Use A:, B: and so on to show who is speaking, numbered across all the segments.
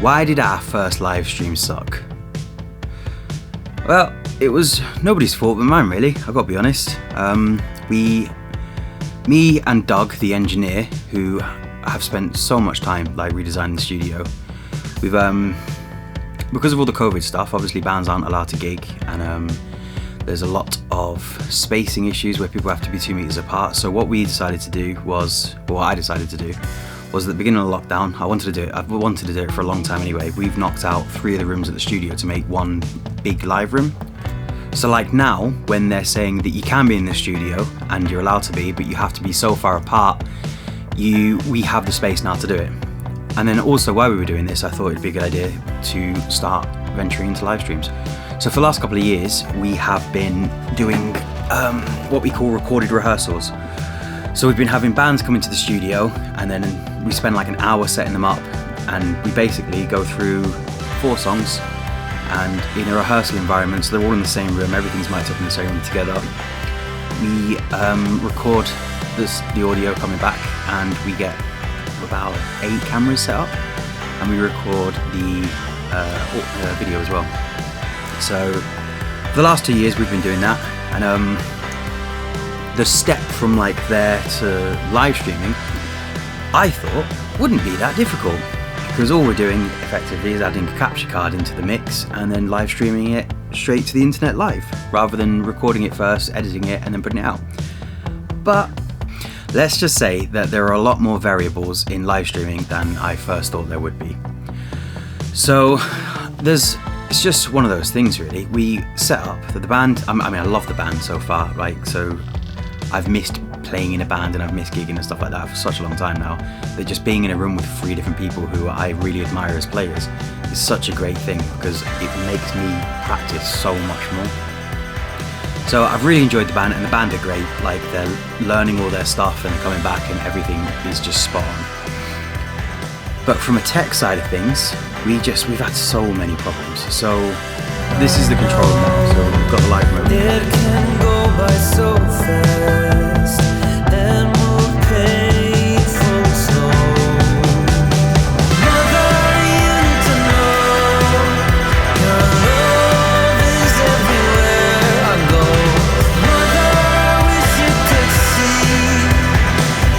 A: Why did our first live stream suck? Well, it was nobody's fault but mine, really. I've got to be honest. Me and Doug, the engineer, who have spent so much time like redesigning the studio, we've because of all the COVID stuff, obviously bands aren't allowed to gig, and there's a lot of spacing issues where people have to be 2 meters apart. So what I decided to do was at the beginning of lockdown, I've wanted to do it for a long time anyway. We've knocked out 3 of the rooms at the studio to make one big live room. So like now, when they're saying that you can be in the studio and you're allowed to be, but you have to be so far apart, we have the space now to do it. And then also while we were doing this, I thought it'd be a good idea to start venturing into live streams. So for the last couple of years, we have been doing what we call recorded rehearsals. So we've been having bands come into the studio, and then we spend like an hour setting them up, and we basically go through 4 songs, and in a rehearsal environment, so they're all in the same room, everything's mic'd up in the same room together. We record the audio coming back, and we get about 8 cameras set up, and we record the video as well. So for the last 2 years we've been doing that, and the step from like there to live streaming, I thought wouldn't be that difficult, because all we're doing effectively is adding a capture card into the mix and then live streaming it straight to the internet live, rather than recording it first, editing it, and then putting it out. But let's just say that there are a lot more variables in live streaming than I first thought there would be. So it's just one of those things, really. We set up that the band, I mean, I love the band so far, right? So I've missed playing in a band and I've missed gigging and stuff like that for such a long time now, that just being in a room with 3 different people who I really admire as players is such a great thing, because it makes me practice so much more. So I've really enjoyed the band, and the band are great. Like, they're learning all their stuff and they're coming back, and everything is just spot on. But from a tech side of things, we've had so many problems. So this is the control now, so we've got the live mode.
B: It can go by so fast and move painful slow. Mother, you need to know your love is everywhere I go. Mother, I wish you could see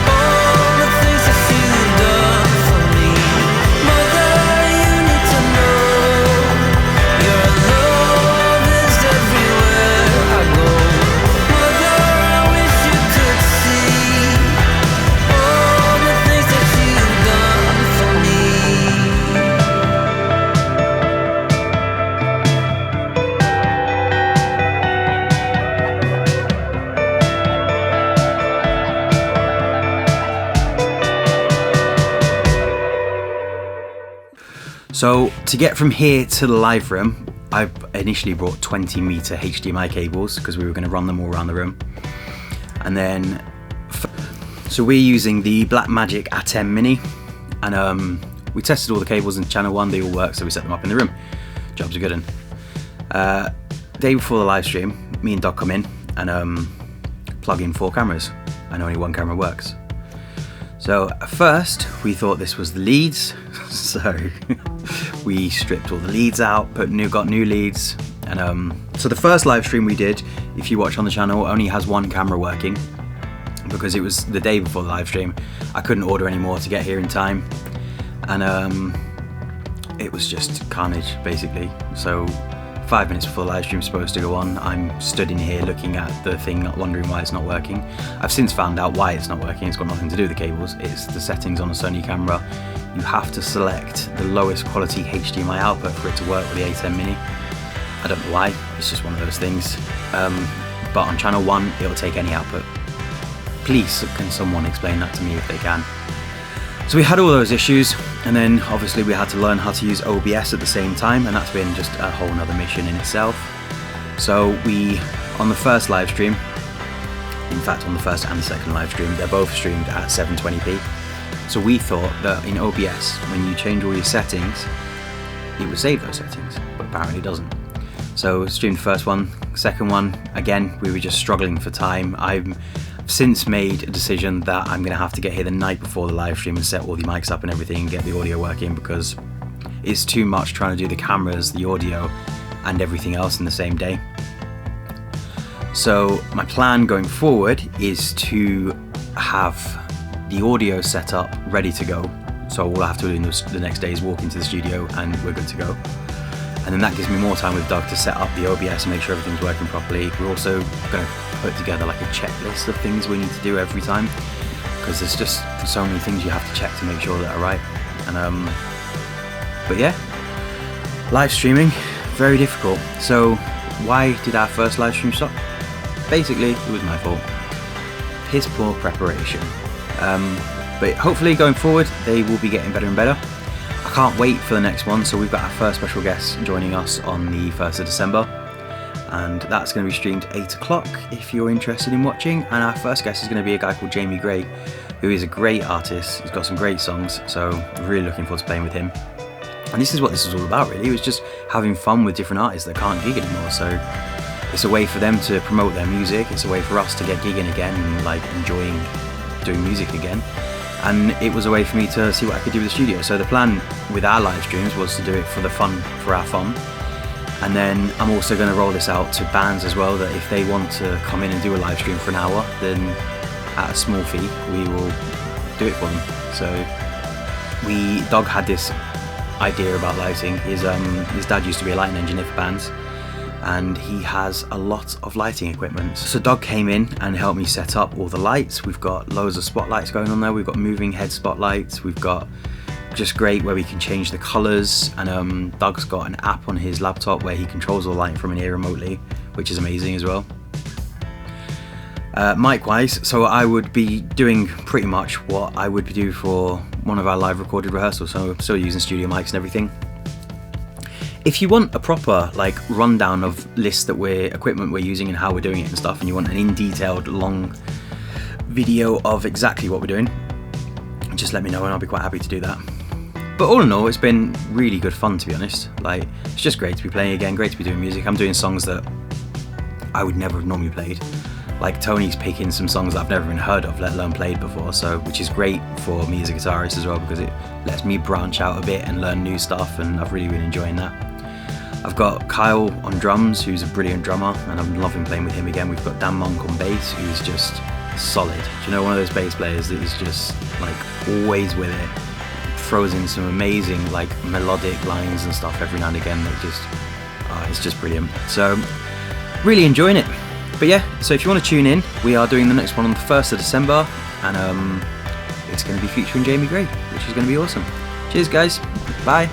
B: all the things that you've done for me. Mother, you need to know your love is everywhere I go. Mother, I wish you could see all the things that you've done for me.
A: So to get from here to the live room, I initially brought 20 meter HDMI cables because we were going to run them all around the room. And then, so we're using the Blackmagic ATEM Mini, and we tested all the cables in channel 1, they all work, so we set them up in the room. Jobs are good. And day before the live stream, me and Doc come in and plug in 4 cameras, and only 1 camera works. So at first we thought this was the leads, so we stripped all the leads out, got new leads, and so the first live stream we did, if you watch on the channel, only has 1 camera working, because it was the day before the live stream. I couldn't order any more to get here in time, and it was just carnage basically. So 5 minutes before the live stream's supposed to go on, I'm stood in here looking at the thing, wondering why it's not working. I've since found out why it's not working. It's got nothing to do with the cables. It's the settings on a Sony camera. You have to select the lowest quality HDMI output for it to work with the ATEM Mini. I don't know why, it's just one of those things. But on channel 1, it'll take any output. Please, can someone explain that to me if they can? So we had all those issues, and then obviously we had to learn how to use OBS at the same time, and that's been just a whole nother mission in itself. So on the first live stream, in fact on the first and the second live stream, they're both streamed at 720p. So we thought that in OBS, when you change all your settings, it would save those settings, but apparently it doesn't. So streamed the first one, second one, again, we were just struggling for time. I've since made a decision that I'm going to have to get here the night before the live stream and set all the mics up and everything and get the audio working, because it's too much trying to do the cameras, the audio, and everything else in the same day. So my plan going forward is to have the audio set up ready to go. So all I have to do the next day is walk into the studio and we're good to go. And then that gives me more time with Doug to set up the OBS and make sure everything's working properly. We're also going to put together like a checklist of things we need to do every time, because there's just so many things you have to check to make sure that are right. And but yeah, live streaming, very difficult. So why did our first live stream stop? Basically, it was my fault. Piss poor preparation. But hopefully going forward, they will be getting better and better. I can't wait for the next one. So we've got our first special guest joining us on the 1st of December. And that's going to be streamed 8 o'clock if you're interested in watching. And our first guest is going to be a guy called Jamie Gray, who is a great artist. He's got some great songs. So really looking forward to playing with him. And this is what this is all about, really. It was just having fun with different artists that can't gig anymore. So it's a way for them to promote their music. It's a way for us to get gigging again and like enjoying doing music again. And it was a way for me to see what I could do with the studio. So the plan with our live streams was to do it for our fun. And then I'm also going to roll this out to bands as well, that if they want to come in and do a live stream for an hour, then at a small fee, we will do it for them. So Doug had this idea about lighting. His dad used to be a lighting engineer for bands, and he has a lot of lighting equipment. So Doug came in and helped me set up all the lights. We've got loads of spotlights going on there. We've got moving head spotlights. We've got just great where we can change the colours, and Doug's got an app on his laptop where he controls all the lighting from in here remotely, which is amazing as well. Mic wise, so I would be doing pretty much what I would do for one of our live recorded rehearsals, so I'm still using studio mics and everything. If you want a proper like rundown of lists that equipment we're using and how we're doing it and stuff, and you want an in-detailed long video of exactly what we're doing, just let me know and I'll be quite happy to do that. But all in all, it's been really good fun, to be honest. Like, it's just great to be playing again, great to be doing music. I'm doing songs that I would never have normally played. Like Tony's picking some songs that I've never even heard of, let alone played before, so which is great for me as a guitarist as well, because it lets me branch out a bit and learn new stuff, and I've really been enjoying that. I've got Kyle on drums, who's a brilliant drummer, and I'm loving playing with him again. We've got Dan Monk on bass, who's just solid. Do you know, one of those bass players that is just like always with it, throws in some amazing like melodic lines and stuff every now and again that just, it's just brilliant. So really enjoying it. But yeah, so if you want to tune in, we are doing the next one on the 1st of December, and it's going to be featuring Jamie Gray, which is going to be awesome. Cheers guys, bye.